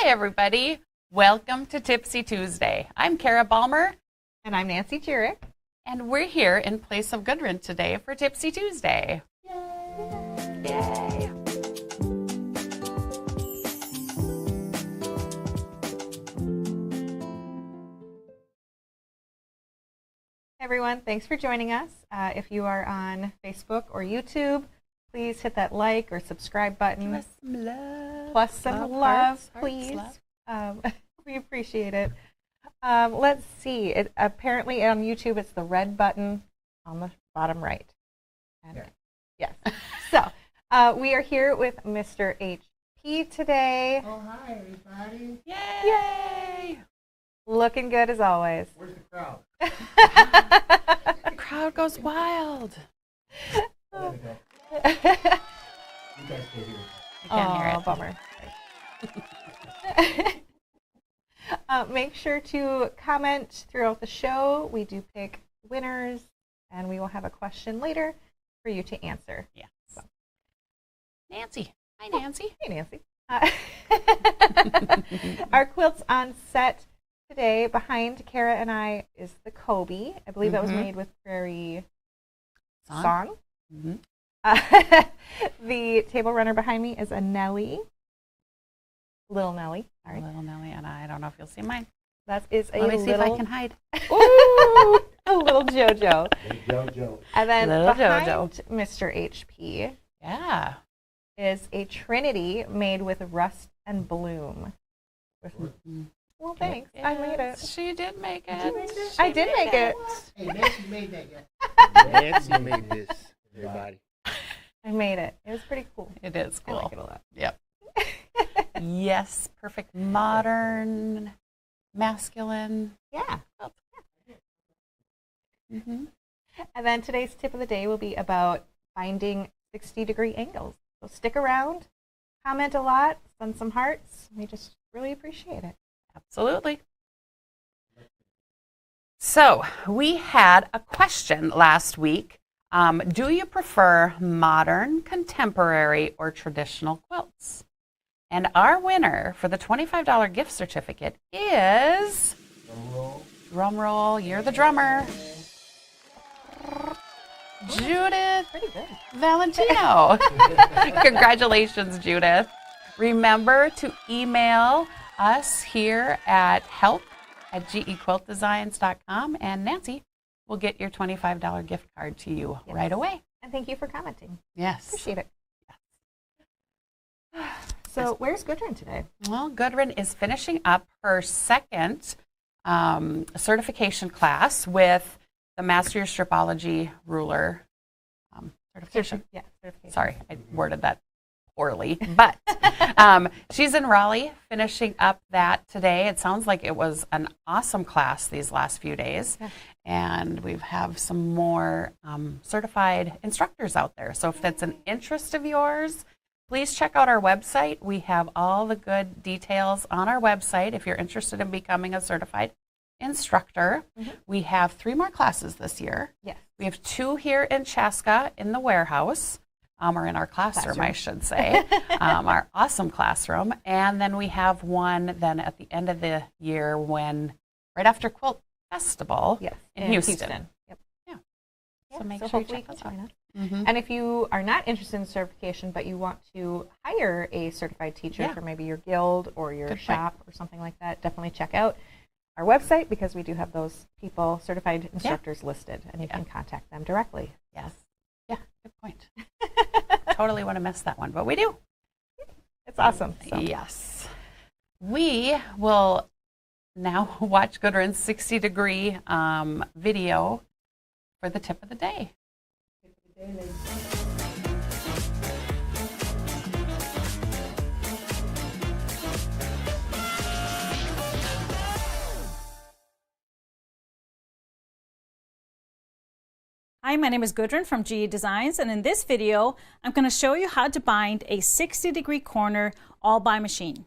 Hi, everybody. Welcome to Tipsy Tuesday. I'm Kara Balmer. And I'm Nancy Jurek. And we're here in place of Gudrun today for Tipsy Tuesday. Yay! Yay! Everyone, thanks for joining us. If you are on Facebook or YouTube, please hit that like or subscribe button. Give us some love. Plus some love, hearts, please. love. We appreciate it. Let's see. Apparently on YouTube, it's the red button on the bottom right. And yes. So we are here with Mr. HP today. Oh, hi, everybody. Yay! Yay! Looking good as always. Where's the crowd? The crowd goes wild. Oh, there they go. You guys can't hear it. I can't hear it. Bummer. Make sure to comment throughout the show. We do pick winners, and we will have a question later for you to answer. Yes. So. Nancy. Hi, Nancy. Hey, Nancy. Our quilt's on set today. Behind Kara and I is the Kobe. I believe that was made with Prairie Song. The table runner behind me is a Nellie. Little Nellie. Sorry. Little Nellie, and I don't know if you'll see mine. That is a Let me little... see if I can hide. Ooh, a little JoJo. JoJo. And then Little behind JoJo. Mr. HP Yeah. is a Trinity made with rust and bloom. Well, thanks. I made it. She did make it. Did you make this? I did make it. Hey, Nancy made that yet. Nancy made this, everybody. I made it. It was pretty cool. It is I cool. like it a lot. Yep. Yes, perfect modern, masculine. Yeah. Mm-hmm. And then today's tip of the day will be about finding 60-degree angles. So stick around, comment a lot, send some hearts. We just really appreciate it. Absolutely. So we had a question last week. Do you prefer modern, contemporary, or traditional quilts? And our winner for the $25 gift certificate is, drum roll, you're the drummer, Judith Pretty good. Valentino. Congratulations, Judith. Remember to email us here at help@gequiltdesigns.com, and Nancy will get your $25 gift card to you right away. And thank you for commenting. Yes. Appreciate it. So where's Gudrun today? Well, Gudrun is finishing up her second certification class with the Master Your Stripology Ruler certification. Yeah, certification. Sorry, I worded that poorly, but she's in Raleigh finishing up that today. It sounds like it was an awesome class these last few days, and we have some more certified instructors out there. So if that's an interest of yours, please check out our website. We have all the good details on our website if you're interested in becoming a certified instructor. We have 3 more classes this year. Yes. We have 2 here in Chaska in the warehouse, or in our classroom, I should say, our awesome classroom. And then we have one then at the end of the year right after Quilt Festival in Houston. Yep. Yeah. So make so sure you hopefully check you us can out. join us. Mm-hmm. And if you are not interested in certification, but you want to hire a certified teacher for maybe your guild or your shop or something like that, definitely check out our website, because we do have those people, certified instructors listed, and you can contact them directly. Yes. Yeah, good point. Totally want to miss that one, but we do. It's awesome. So. Yes. We will now watch Gudrun's 60-degree video for the tip of the day. Hi, my name is Gudrun from GE Designs, and in this video, I'm going to show you how to bind a 60-degree corner all by machine.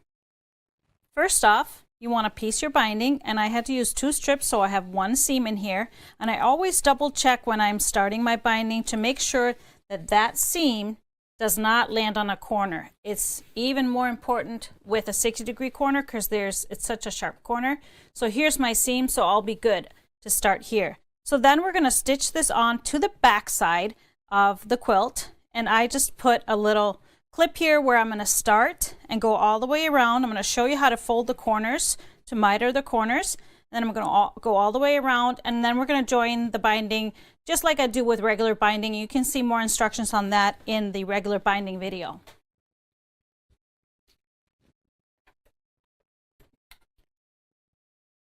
First off, you want to piece your binding, and I had to use 2 strips, so I have 1 seam in here, and I always double check when I'm starting my binding to make sure that that seam does not land on a corner. It's even more important with a 60-degree corner because it's such a sharp corner. So here's my seam, so I'll be good to start here. So then we're going to stitch this on to the back side of the quilt, and I just put a little clip here where I'm going to start and go all the way around. I'm going to show you how to fold the corners to miter the corners. Then I'm going to go all the way around, and then we're going to join the binding just like I do with regular binding. You can see more instructions on that in the regular binding video.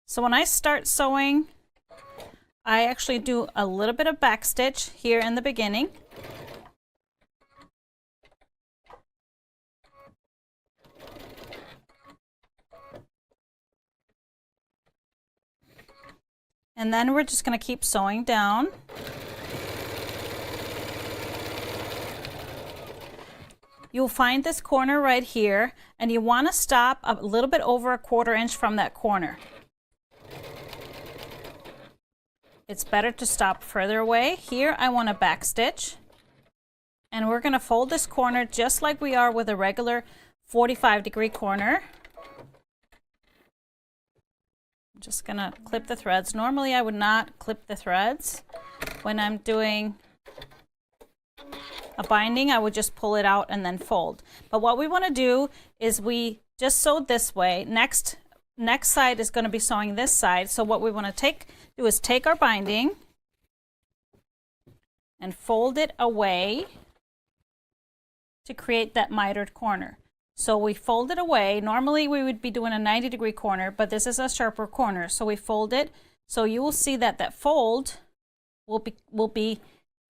So when I start sewing, I actually do a little bit of back stitch here in the beginning. And then we're just going to keep sewing down. You'll find this corner right here, and you want to stop a little bit over a 1/4 inch from that corner. It's better to stop further away. Here I want to back stitch, and we're going to fold this corner just like we are with a regular 45-degree corner. I'm just going to clip the threads. Normally I would not clip the threads. When I'm doing a binding, I would just pull it out and then fold. But what we want to do is we just sewed this way. Next side is going to be sewing this side. So what we want to do is take our binding and fold it away to create that mitered corner. So we fold it away. Normally we would be doing a 90-degree corner, but this is a sharper corner. So we fold it. So you will see that that fold will be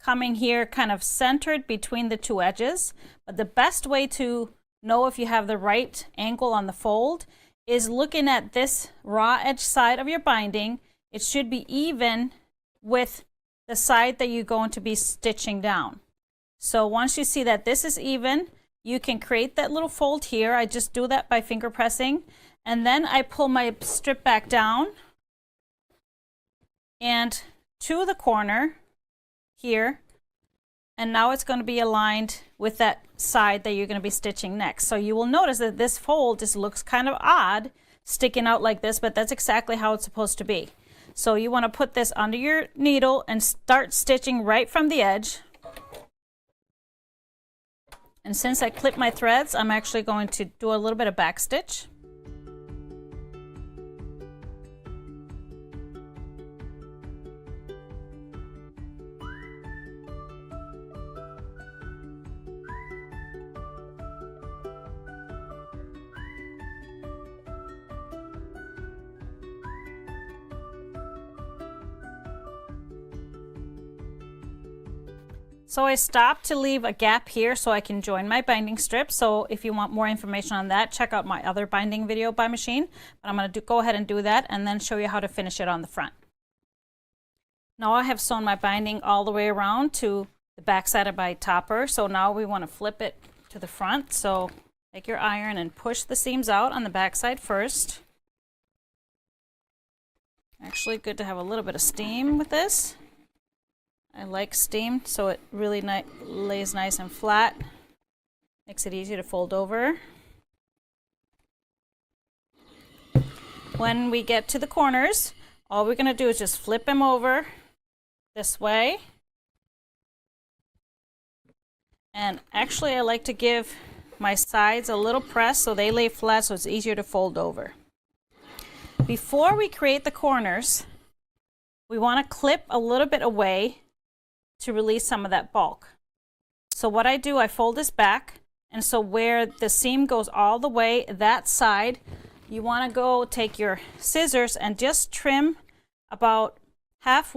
coming here kind of centered between the two edges. But the best way to know if you have the right angle on the fold is looking at this raw edge side of your binding. It should be even with the side that you're going to be stitching down. So once you see that this is even, you can create that little fold here. I just do that by finger pressing, and then I pull my strip back down and to the corner here, and now it's going to be aligned with that side that you're going to be stitching next. So you will notice that this fold just looks kind of odd sticking out like this, but that's exactly how it's supposed to be. So you want to put this under your needle and start stitching right from the edge. And since I clipped my threads, I'm actually going to do a little bit of back stitch. So I stopped to leave a gap here so I can join my binding strip. So if you want more information on that, check out my other binding video by machine. But I'm going to go ahead and do that and then show you how to finish it on the front. Now I have sewn my binding all the way around to the back side of my topper. So now we want to flip it to the front. So take your iron and push the seams out on the back side first. Actually good to have a little bit of steam with this. I like steam, so it really lays nice and flat. Makes it easy to fold over. When we get to the corners, all we're going to do is just flip them over this way. And actually I like to give my sides a little press so they lay flat so it's easier to fold over. Before we create the corners, we want to clip a little bit away to release some of that bulk. So what I do, I fold this back, and so where the seam goes all the way that side, you want to go take your scissors and just trim about half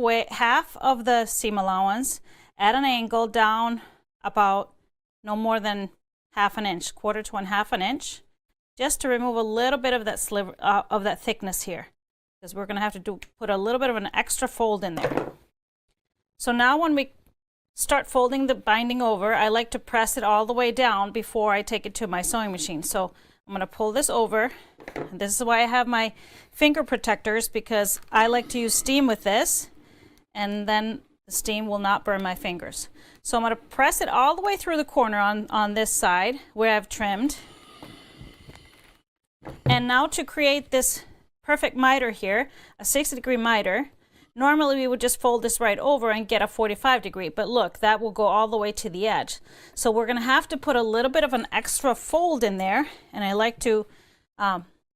of the seam allowance at an angle down about no more than 1/2 inch, 1/4 to 1/2 inch, just to remove a little bit of that sliver of that thickness here, because we're going to have to put a little bit of an extra fold in there. So now when we start folding the binding over, I like to press it all the way down before I take it to my sewing machine. So I'm going to pull this over. And this is why I have my finger protectors, because I like to use steam with this. And then The steam will not burn my fingers. So I'm going to press it all the way through the corner on this side where I've trimmed. And now to create this perfect miter here, a 60-degree miter, normally we would just fold this right over and get a 45-degree, but look, that will go all the way to the edge. So we're going to have to put a little bit of an extra fold in there, and I like to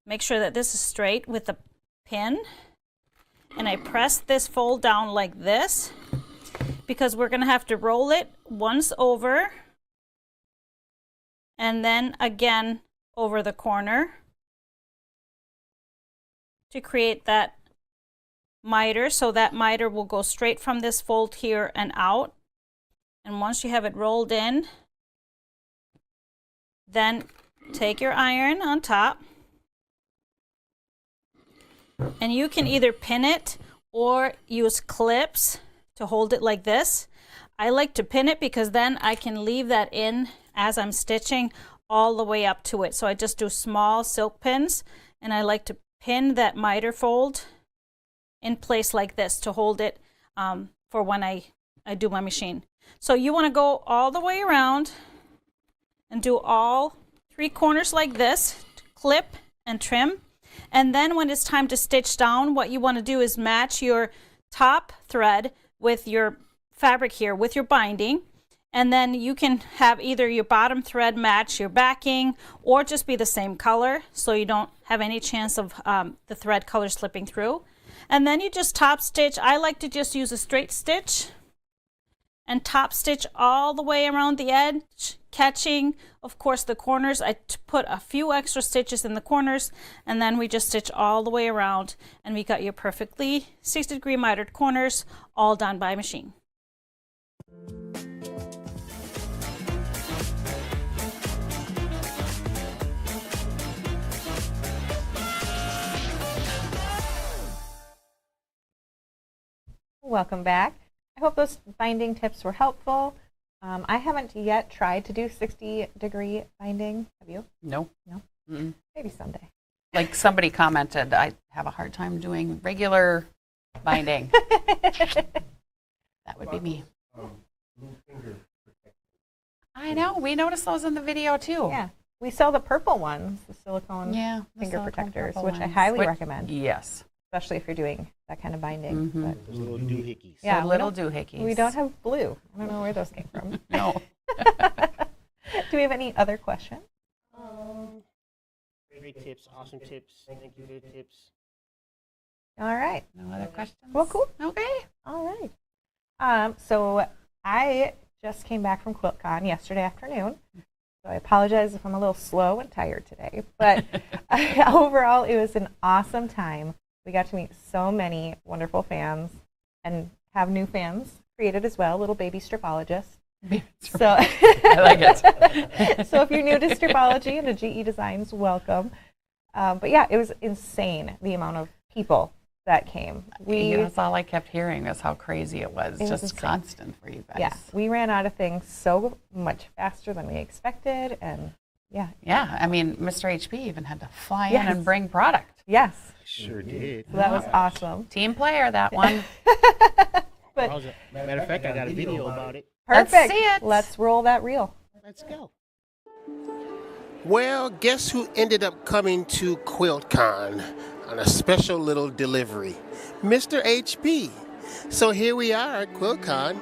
make sure that this is straight with the pin. And I press this fold down like this because we're going to have to roll it once over and then again over the corner to create that miter. So that miter will go straight from this fold here and out. And once you have it rolled in, then take your iron on top. And you can either pin it or use clips to hold it like this. I like to pin it because then I can leave that in as I'm stitching all the way up to it. So I just do small silk pins, and I like to pin that miter fold in place like this to hold it for when I do my machine. So you want to go all the way around and do all 3 corners like this, clip and trim. And then when it's time to stitch down, what you want to do is match your top thread with your fabric here with your binding. And then you can have either your bottom thread match your backing or just be the same color so you don't have any chance of the thread color slipping through. And then you just top stitch. I like to just use a straight stitch and top stitch all the way around the edge, catching, of course, the corners. I put a few extra stitches in the corners, and then we just stitch all the way around, and we got your perfectly 60-degree mitered corners all done by machine. Welcome back. I hope those binding tips were helpful. I haven't yet tried to do 60-degree binding. Have you? No. No? Mm-mm. Maybe someday. Like somebody commented, I have a hard time doing regular binding. That would be me. Blue finger protector. I know. We noticed those in the video too. Yeah. We sell the purple ones, the silicone Yeah. the finger silicone protectors, purple which I ones. highly Which- recommend, Yes. especially if you're doing that kind of binding. Mhm. But Those little doohickeys. Yeah, So we little don't- doohickeys. we don't have blue. I don't know where those came from. No. Do we have any other questions? Great tips, awesome tips. Thank you for the tips. All right. No other questions? Well, cool. Okay. All right. So I just came back from QuiltCon yesterday afternoon. So I apologize if I'm a little slow and tired today. But overall, it was an awesome time. We got to meet so many wonderful fans and have new fans created as well, little baby stripologists. So I like it. So if you're new to stripology and to GE Designs, welcome. But yeah, it was insane, the amount of people that came. That's all I kept hearing is how crazy it was. It was Just insane. constant for you guys. Yeah, we ran out of things so much faster than we expected, and yeah. Yeah, I mean, Mr. HP even had to fly Yes. in and bring product. Yes, Sure did. so that was awesome. Team player, that one. But Matter of fact, I got a video about it. Let's perfect. see it. Let's roll that reel. Let's go. Well, guess who ended up coming to QuiltCon on a special little delivery? Mr. HP. So here we are at QuiltCon.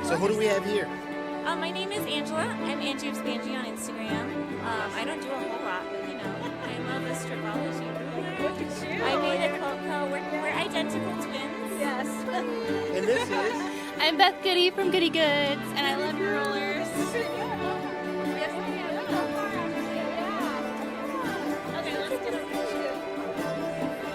So who do we have here? My name is Angela. I'm Angie of Spangy on Instagram. I don't do a whole lot, but you know, I love the stripology. Look at you. I made a QuiltCon. We're identical twins. Yes. And this is? I'm Beth Goody from Goody Goods, and I love your rollers. Okay, let's get a picture.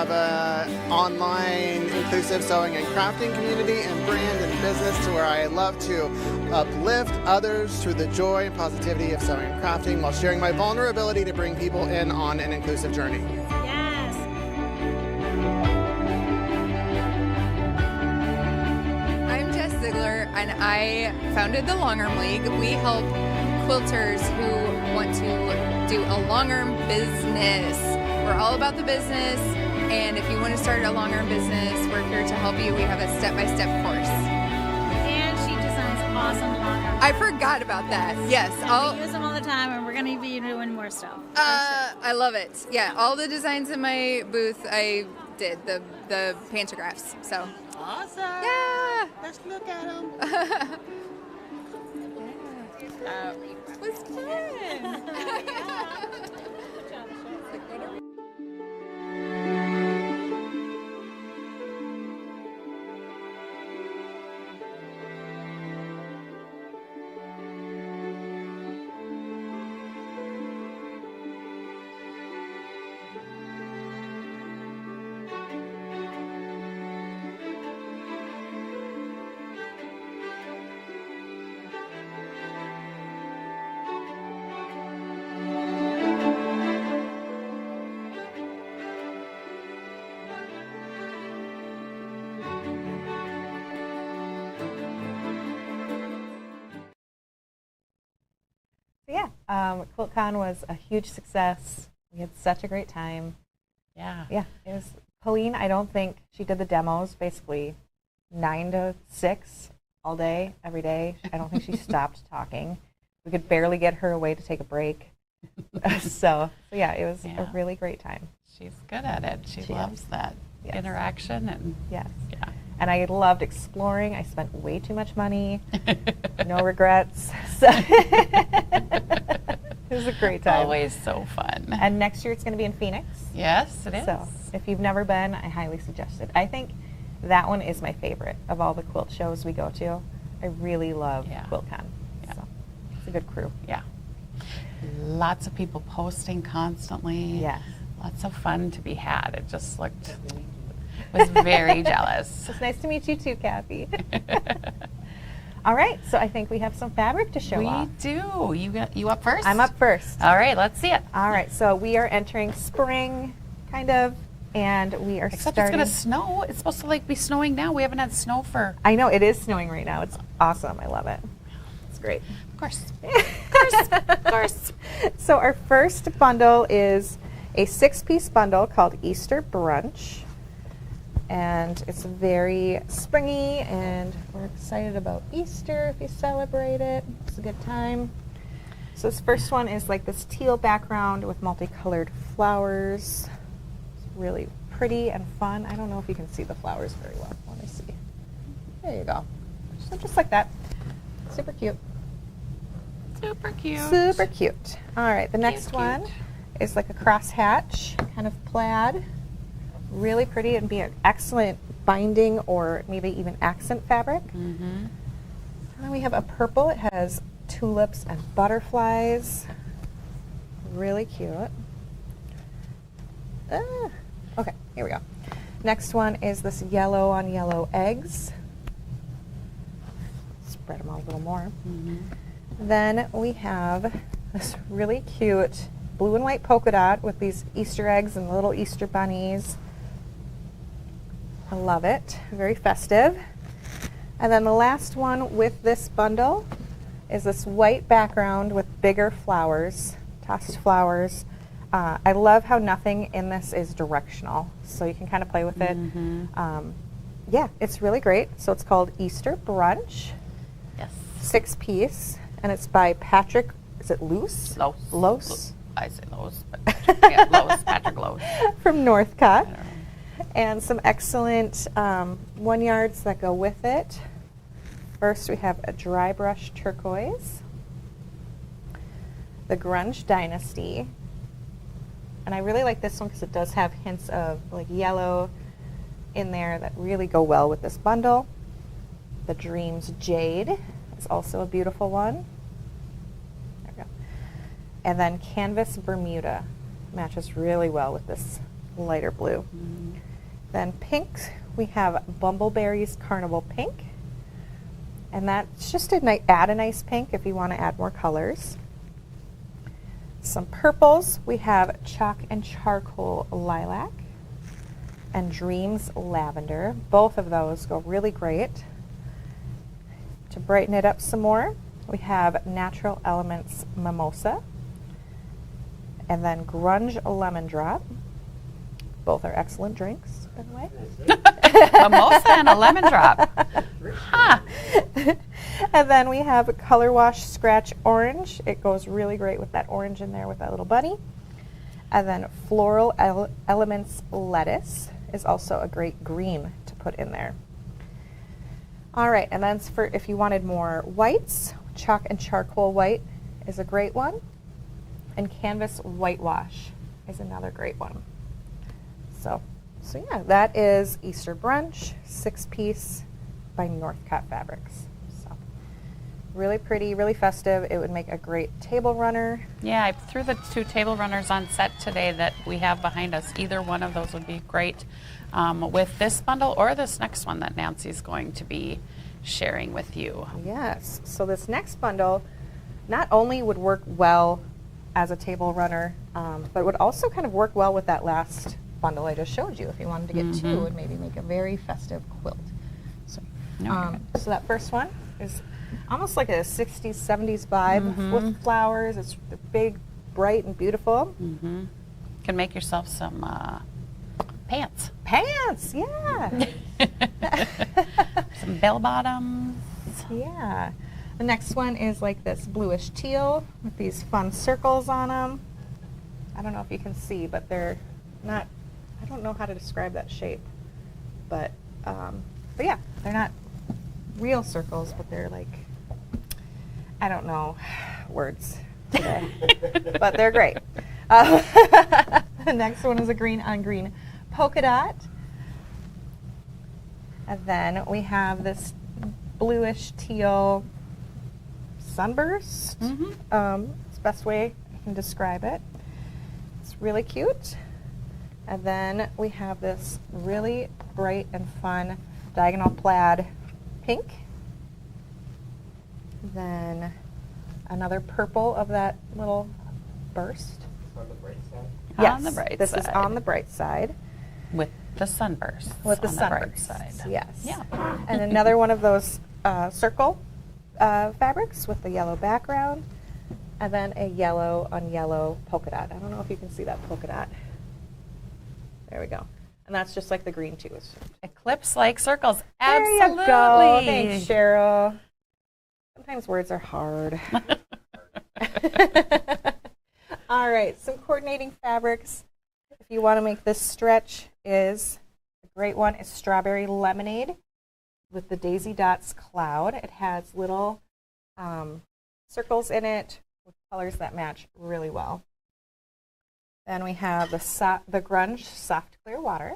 have a online inclusive sewing and crafting community and brand and business to where I love to uplift others through the joy and positivity of sewing and crafting while sharing my vulnerability to bring people in on an inclusive journey. Yes. I'm Jess Ziegler, and I founded the Long Arm League. We help quilters who want to do a long arm business. We're all about the business, and if you want to start a long arm business, we're here to help you. We have a step-by-step course. And she designs awesome long arm. I forgot about that. Yes, We use them all the time, and we're going to be doing more stuff. I love it. Yeah, all the designs in my booth I did, the pantographs. So Awesome. yeah. Let's look at them. It was fun. So yeah, QuiltCon was a huge success. We had such a great time. Yeah. Yeah, it was. Colleen, I don't think she did the demos basically 9 to 6 all day, every day. I don't think she stopped talking. We could barely get her away to take a break. So yeah, it was a really great time. She's good at it. She loves that Yes. interaction and Yes. yeah. And I loved exploring. I spent way too much money. No regrets. So it was a great time. Always so fun. And next year it's going to be in Phoenix. Yes, it is. So if you've never been, I highly suggest it. I think that one is my favorite of all the quilt shows we go to. I really love QuiltCon. Yeah. So it's a good crew. Yeah. Lots of people posting constantly. Yes. Lots of fun to be had. It just looked, was very jealous. It's nice to meet you too, Kathy. All right, so I think we have some fabric to show off. We do. You up first? I'm up first. All right, let's see it. All right, so we are entering spring, kind of, and we are Except starting. it's going to snow. It's supposed to be snowing now. We haven't had snow for. I know, it is snowing right now. It's awesome. I love it. It's great. Of course. Of course. So our first bundle is a 6-piece bundle called Easter Brunch. And it's very springy, and we're excited about Easter if you celebrate it. It's a good time. So this first one is like this teal background with multicolored flowers. It's really pretty and fun. I don't know if you can see the flowers very well. Let me see. There you go. So just like that. Super cute. Super cute. Super cute. All right, the next Cute. one is like a crosshatch kind of plaid. Really pretty and be an excellent binding or maybe even accent fabric. Mm-hmm. And then we have a purple. It has tulips and butterflies. Really cute. Okay, here we go. Next one is this yellow on yellow eggs. Spread them out a little more. Mm-hmm. Then we have this really cute blue and white polka dot with these Easter eggs and little Easter bunnies. I love it. Very festive. And then the last one with this bundle is this white background with bigger flowers, tossed flowers. I love how nothing in this is directional, so you can kind of play with it. Mm-hmm. Yeah, it's really great. So it's called Easter Brunch. Yes. 6-piece, and it's by Patrick, is it Luce? Los. Los. I say Los, but yeah, Los, Patrick Los. From Northcott. I don't know. And some excellent 1-yards that go with it. First we have a dry brush turquoise, the Grunge Dynasty, and I really like this one because it does have hints of like yellow in there that really go well with this bundle. The Dreams Jade is also a beautiful one. There we go. And then Canvas Bermuda matches really well with this lighter blue. Then pinks, we have Bumbleberries Carnival Pink. And that's just to add a nice pink if you want to add more colors. Some purples, we have Chalk and Charcoal Lilac and Dreams Lavender. Both of those go really great. To brighten it up some more, we have Natural Elements Mimosa and then Grunge Lemon Drop. Both are excellent drinks, by the way. Mimosa and a lemon drop. Huh. And then we have Color Wash Scratch Orange. It goes really great with that orange in there with that little bunny. And then Floral Elements Lettuce is also a great green to put in there. All right, and then for if you wanted more whites, Chalk and Charcoal White is a great one. And Canvas Whitewash is another great one. So yeah, that is Easter Brunch, 6-piece by Northcott Fabrics. So really pretty, really festive. It would make a great table runner. Yeah, I threw the 2 table runners on set today that we have behind us. Either one of those would be great with this bundle or this next one that Nancy's going to be sharing with you. Yes, so this next bundle not only would work well as a table runner, but would also kind of work well with that last bundle I just showed you. If you wanted to get 2, it would maybe make a very festive quilt. So, so that first one is almost like a 60s, 70s vibe with flowers. It's big, bright, and beautiful. Can make yourself some pants. Pants, yeah. Some bell bottoms. Yeah. The next one is like this bluish teal with these fun circles on them. I don't know if you can see, but they're not, I don't know how to describe that shape. But yeah, they're not real circles, but they're like, I don't know words today, but they're great. The next one is a green on green polka dot. And then we have this bluish teal sunburst. It's the best way I can describe it. It's really cute. And then we have this really bright and fun diagonal plaid pink. Then another purple of that little burst. On the bright side. Yes, On the bright this side. is on the bright side. With the sunburst. With the on sunburst, the bright side. yes. Yeah. And another one of those circle fabrics with the yellow background, and then a yellow on yellow polka dot. I don't know if you can see that polka dot. There we go. And that's just like the green too. Eclipse like circles. There Absolutely. you go. Thanks, Cheryl. Sometimes words are hard. All right, some coordinating fabrics. If you want to make this stretch, is a great one is Strawberry Lemonade with the Daisy Dots Cloud. It has little circles in it with colors that match really well. Then we have the Grunge Soft Clear Water.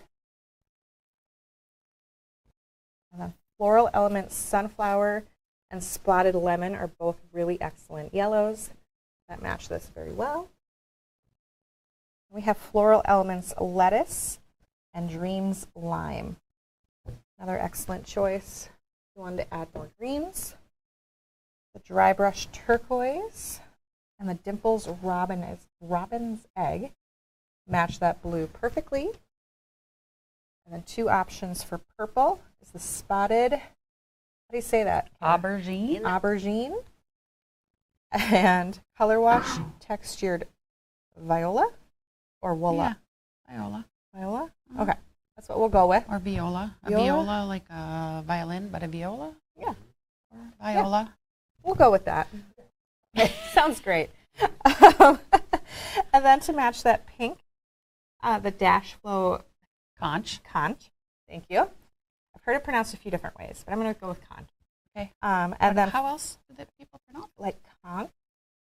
And then Floral Elements Sunflower and Spotted Lemon are both really excellent yellows that match this very well. We have Floral Elements Lettuce and Dreams Lime. Another excellent choice. If you wanted to add more greens. The Dry Brush Turquoise and the Dimples Robin's Egg match that blue perfectly. And then 2 options for purple is the Spotted, how do you say that? Aubergine. Aubergine. And Color Wash Textured Viola or Wola? Yeah. Viola? Okay, that's what we'll go with. Or viola. A Viola? viola like a violin, but a viola? Yeah. Or viola. We'll go with that. Sounds great. And then to match that pink, the Dash Flow Conch. Conch. Thank you. I've heard it pronounced a few different ways, but I'm going to go with conch. Okay. And then How else do the people pronounce it? like conch.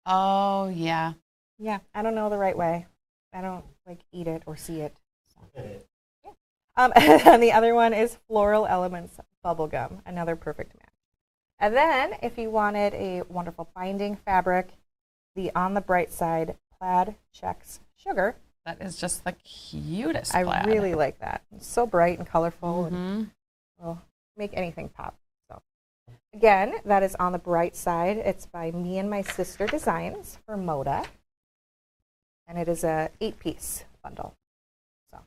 Oh, yeah. Yeah, I don't know the right way. I don't like eat it or see it. So. Yeah. And the other one is Floral Elements Bubblegum, another perfect match. And then if you wanted a wonderful binding fabric, the On the Bright Side Plaid Checks Sugar. That is just the cutest I plaid. really like that. It's so bright and colorful and will make anything pop. So again, that is on the bright side. It's by Me and My Sister Designs for Moda. And it is a 8-piece bundle. So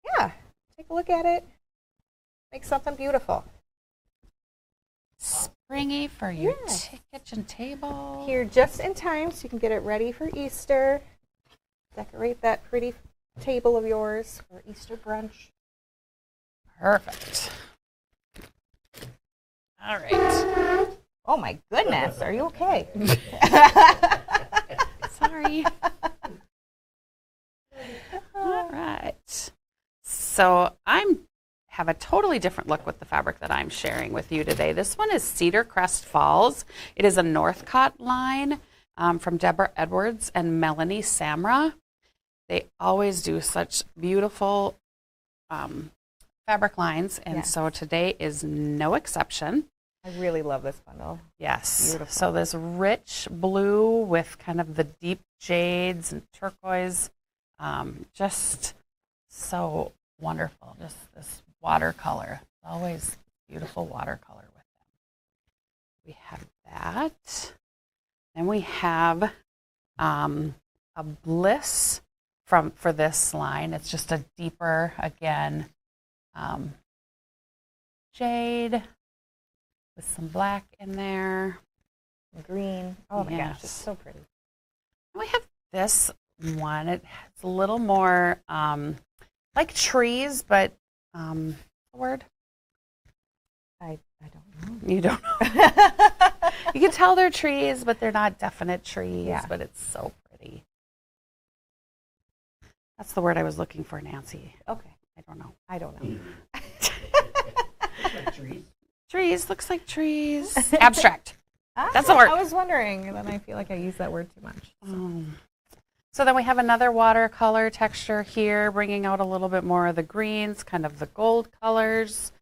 yeah, take a look at it. Make something beautiful. Springy for your kitchen table. Here just in time so you can get it ready for Easter. Decorate that pretty table of yours for Easter brunch. Perfect. All right. Oh my goodness, are you okay? Sorry. All right. So have a totally different look with the fabric that I'm sharing with you today. This one is Cedar Crest Falls. It is a Northcott line from Deborah Edwards and Melanie Samra. They always do such beautiful fabric lines, and so today is no exception. I really love this bundle. Yes. Beautiful. So this rich blue with kind of the deep jades and turquoise, just so wonderful. Just this watercolor. Always beautiful watercolor with them. We have that. Then we have a Bliss for this line. It's just a deeper, again, jade with some black in there. Green. Oh my gosh, it's so pretty. And we have this one. It's a little more like trees, but the word? I don't know. You don't know. You can tell they're trees, but they're not definite trees, but it's so pretty. That's the word I was looking for, Nancy. Okay. I don't know. I don't know. Like trees. Trees, looks like trees. Abstract. That's the word. I was wondering, and then I feel like I use that word too much. So then we have another watercolor texture here, bringing out a little bit more of the greens, kind of the gold colors.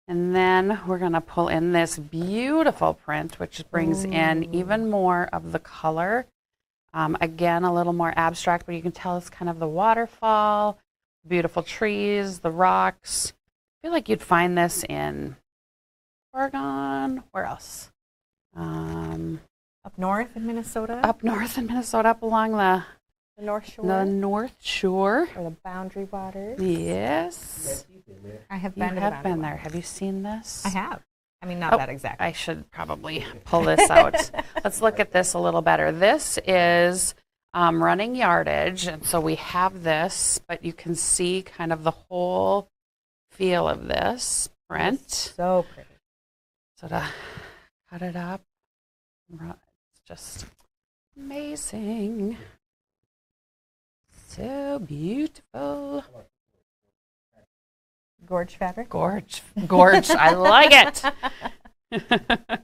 And then we're going to pull in this beautiful print, which brings in even more of the color. Again, a little more abstract, but you can tell it's kind of the waterfall, beautiful trees, the rocks. I feel like you'd find this in Oregon. Where else? Up north in Minnesota? Up north in Minnesota, up along the North Shore? The North Shore. Or the Boundary Waters? Yes. I have You been to the have Boundary been there. Waters. Have you seen this? I have. I mean, not that exactly. I should probably pull this out. Let's look at this a little better. This is running yardage, and so we have this, but you can see kind of the whole feel of this print. It's so pretty. So to cut it up, it's just amazing. So beautiful. Gorge fabric? Gorge. I like it.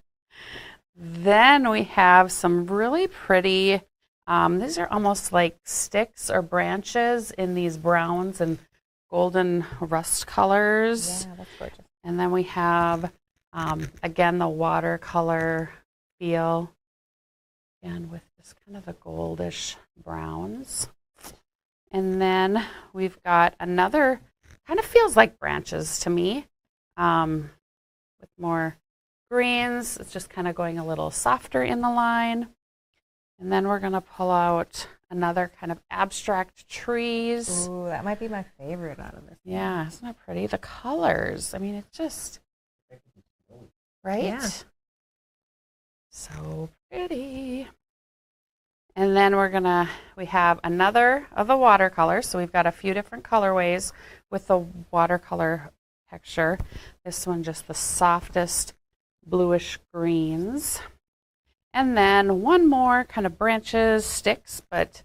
Then we have some really pretty, these are almost like sticks or branches in these browns and golden rust colors. Yeah, that's gorgeous. And then we have, again, the watercolor feel, and with this kind of the goldish browns. And then we've got another, kind of feels like branches to me, with more greens. It's just kind of going a little softer in the line. And then we're going to pull out another kind of abstract trees. Ooh, that might be my favorite out of this. Yeah, isn't that pretty? The colors. I mean, it's just, right? Yeah. So pretty. And then we have another of the watercolors. So we've got a few different colorways with the watercolor texture. This one just the softest bluish greens. And then one more kind of branches, sticks, but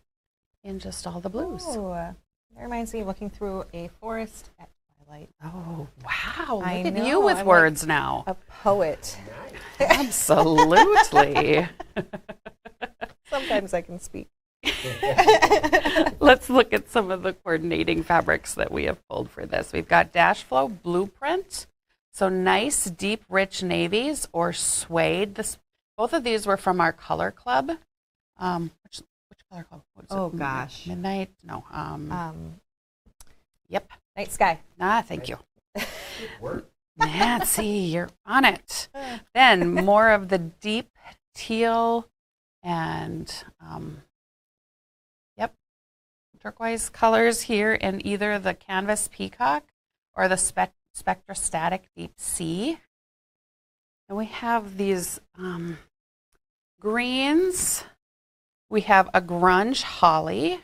in just all the blues. Oh, that reminds me of looking through a forest at twilight. Oh, wow. I Look at know, you with I'm words like now. A poet. Absolutely. Sometimes I can speak. Let's look at some of the coordinating fabrics that we have pulled for this. We've got Dash Flow Blueprint. So nice, deep, rich navies or suede. Both of these were from our color club. Which color club? What is Oh, it? gosh. Midnight? No. Yep. Night Sky. Thank you. Work. Nancy, you're on it. Then more of the deep teal and turquoise colors here in either the Canvas Peacock or the Spectrostatic Deep Sea. And we have these greens. We have a grunge holly.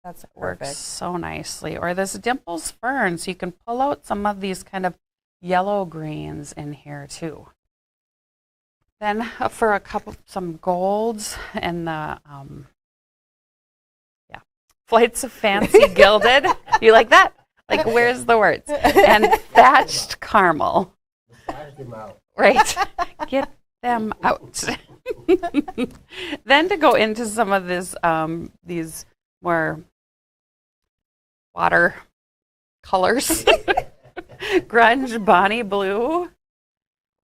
That's Works perfect. so nicely. Or this Dimples fern, so you can pull out some of these kind of yellow greens in here too. Then for some golds and the Flights of Fancy Gilded. You like that? Like, where's the words? And Thatched Caramel. Massage them out. Right. Get them out. Then to go into some of this, these more water colors. Grunge Bonnie Blue.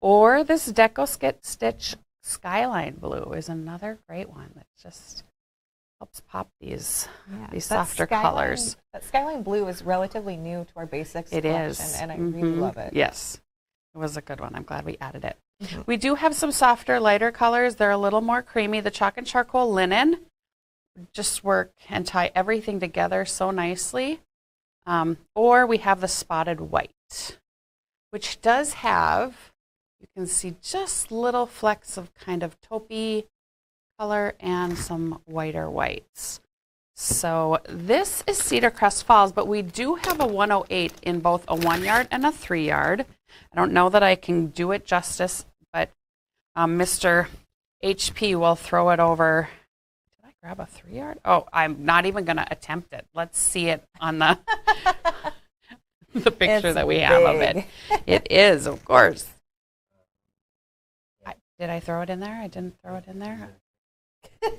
Or this Deco Stitch Skyline Blue is another great one that just helps pop these softer colors. That Skyline Blue is relatively new to our basics collection, and I really love it. Yes, it was a good one. I'm glad we added it. We do have some softer, lighter colors. They're a little more creamy. The Chalk and Charcoal Linen just work and tie everything together so nicely. Or we have the Spotted White, which does have, you can see just little flecks of kind of taupey color and some whiter whites. So this is Cedar Crest Falls, but we do have a 108 in both a 1 yard and a 3 yard. I don't know that I can do it justice, but Mr. HP will throw it over. Did I grab a 3 yard? Oh, I'm not even going to attempt it. Let's see it on the the picture that we have of it. It is, of course. Did I throw it in there? I didn't throw it in there.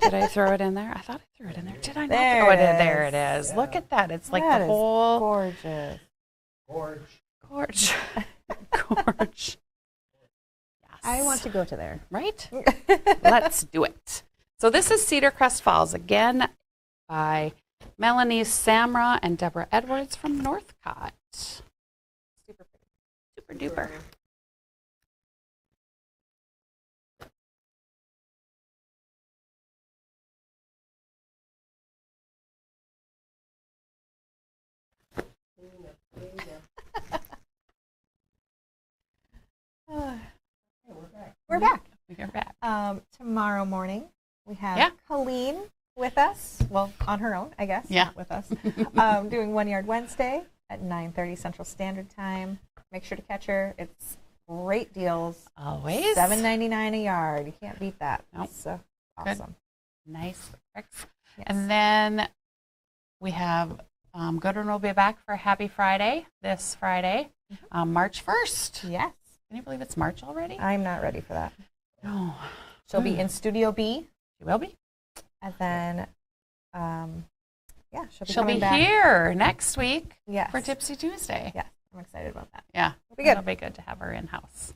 Did I throw it in there? I thought I threw it in there. Did I not throw it in there? It is. Yeah. Look at that. It's like That the is whole gorgeous. Gorge. gorge. Gorge. Yes. I want to go to there. Right? Let's do it. So this is Cedar Crest Falls, again by Melanie Samra and Deborah Edwards from Northcott. Super pretty. Super duper. We're back. We're back. Tomorrow morning, we have Colleen with us. Well, on her own, I guess. Yeah. Not with us. Doing 1 Yard Wednesday at 9:30 Central Standard Time. Make sure to catch her. It's great deals. Always. $7.99 a yard. You can't beat that. Nope. So awesome. Nice. Yes. And And then we have Goodwin will be back for Happy Friday this Friday, March 1st. yes, Can you believe it's March already? I'm not ready for that. No. She'll be in Studio B, She will be. and then she'll be She'll coming be back. here next week Yes. for Tipsy Tuesday. Yes, I'm excited about that. Yeah. It'll be good. It'll be good to have her in-house.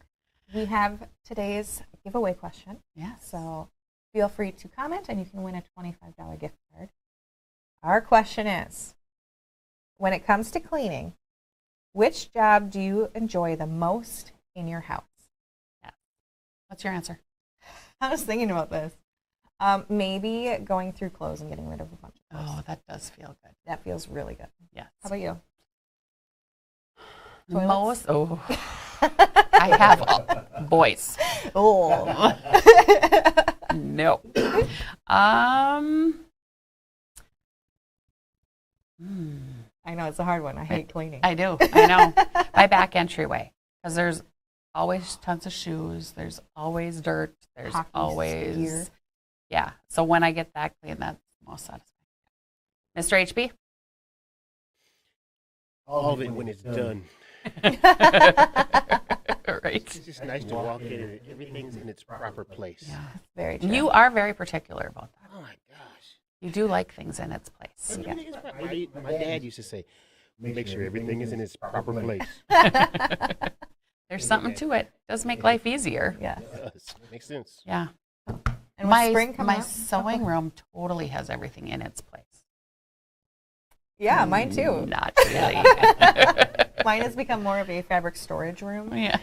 We have today's giveaway question. Yes. So feel free to comment, and you can win a $25 gift card. Our question is, when it comes to cleaning, which job do you enjoy the most in your house? What's your answer? I was thinking about this. Maybe going through clothes and getting rid of a bunch of clothes. Oh, that does feel good. That feels really good. Yes. How about you? Most. Oh. I have boys. Oh. No. I know, it's a hard one. I hate cleaning. I do. I know. My back entryway. Because there's always tons of shoes. There's always dirt. There's Hockey always. gear. Yeah. So when I get that clean, that's the most satisfying. Mr. HB? All of it when it's done. Right. It's just nice to walk in and everything's in its proper place. Yeah. Very true. You are very particular about that. Oh my gosh. You do like things in its place. Everything is proper. My dad used to say, make sure everything is in its proper place. There's something to it. Does make life easier. Yes. It does. Makes sense. Yeah. And with spring coming my up, sewing room totally has everything in its place. Yeah, mine too. Not really. Mine has become more of a fabric storage room. Yeah.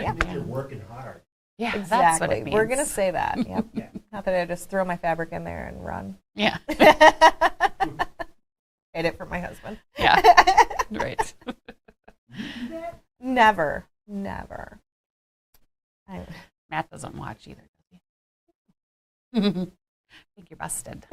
Yeah. You're working hard. Yeah, Exactly. that's what it means. We're going to say that. Yep. Yeah. Not that I just throw my fabric in there and run. Yeah. Edit for my husband. Yeah. Right. Never. Never. Matt doesn't watch either, does he? I think you're busted.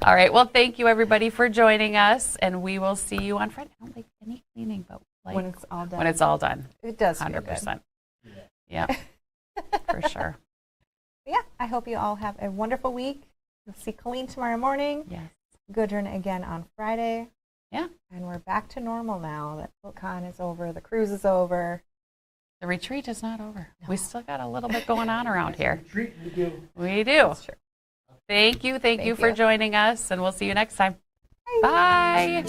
All right. Well, thank you everybody for joining us, and we will see you on Friday. I don't like any cleaning, but like When it's all done. when it's all done. It does feel 100%. good. Yeah. For sure. Yeah, I hope you all have a wonderful week. You'll see Colleen tomorrow morning. Yes. Gudrun again on Friday. Yeah. And we're back to normal now that QuiltCon is over, the cruise is over. The retreat is not over. We still got a little bit going on around here. Treat we do. We do. That's true. Thank you for joining us, and we'll see you next time. Bye.